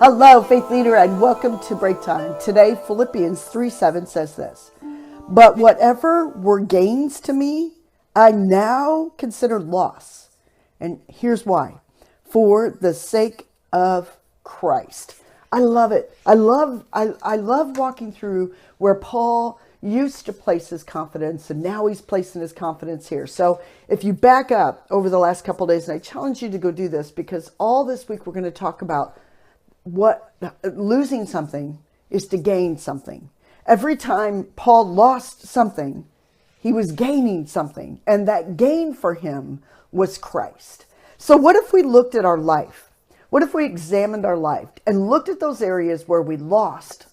Hello, Faith Leader, and welcome to Breaktime. Today, Philippians 3:7 says this, "But whatever were gains to me, I now consider loss." And here's why. For the sake of Christ. I love it. I love walking through where Paul used to place his confidence, and now he's placing his confidence here. So if you back up over the last couple of days, and I challenge you to go do this, because all this week we're going to talk about what losing something is to gain something. Every time Paul lost something, he was gaining something, and that gain for him was Christ. So what if we looked at our life? What if we examined our life and looked at those areas where we lost?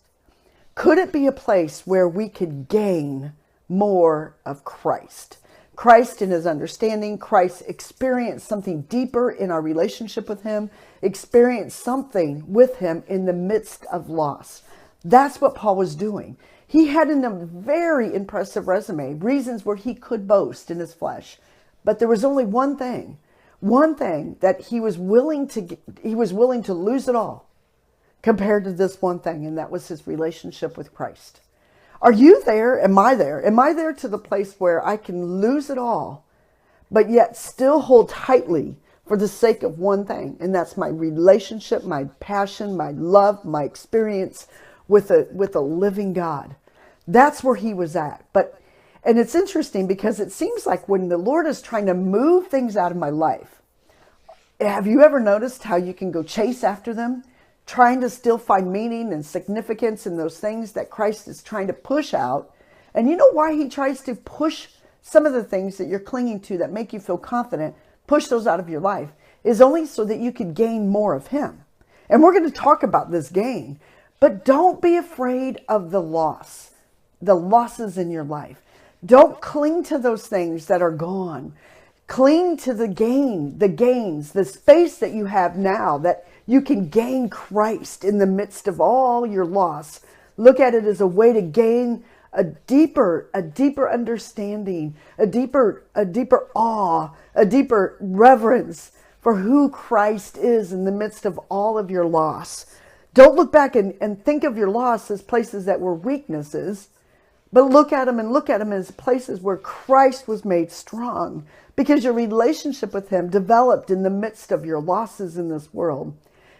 Could it be a place where we could gain more of Christ? Christ in his understanding, Christ experienced something deeper in our relationship with him, experienced something with him in the midst of loss. That's what Paul was doing. He had a very impressive resume, reasons where he could boast in his flesh. But there was only one thing that he was willing to lose it all compared to this one thing, and that was his relationship with Christ. Are you there? Am I there? Am I there to the place where I can lose it all, but yet still hold tightly for the sake of one thing? And that's my relationship, my passion, my love, my experience with a living God. That's where he was at. And it's interesting because it seems like when the Lord is trying to move things out of my life, have you ever noticed how you can go chase after them, trying to still find meaning and significance in those things that Christ is trying to push out? And you know why he tries to push some of the things that you're clinging to that make you feel confident, push those out of your life, is only so that you could gain more of him. And we're going to talk about this gain, but don't be afraid of the losses in your life. Don't cling to those things that are gone. Cling to the gains, the space that you have now, that you can gain Christ in the midst of all your loss. Look at it as a way to gain a deeper understanding, a deeper awe, a deeper reverence for who Christ is in the midst of all of your loss. Don't look back and think of your loss as places that were weaknesses, but look at them as places where Christ was made strong, because your relationship with him developed in the midst of your losses in this world.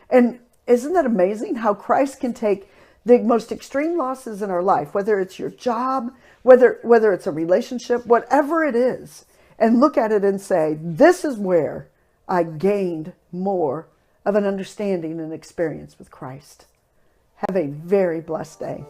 And isn't that amazing how Christ can take the most extreme losses in our life, whether it's your job, whether it's a relationship, whatever it is, and look at it and say, this is where I gained more of an understanding and experience with Christ. Have a very blessed day.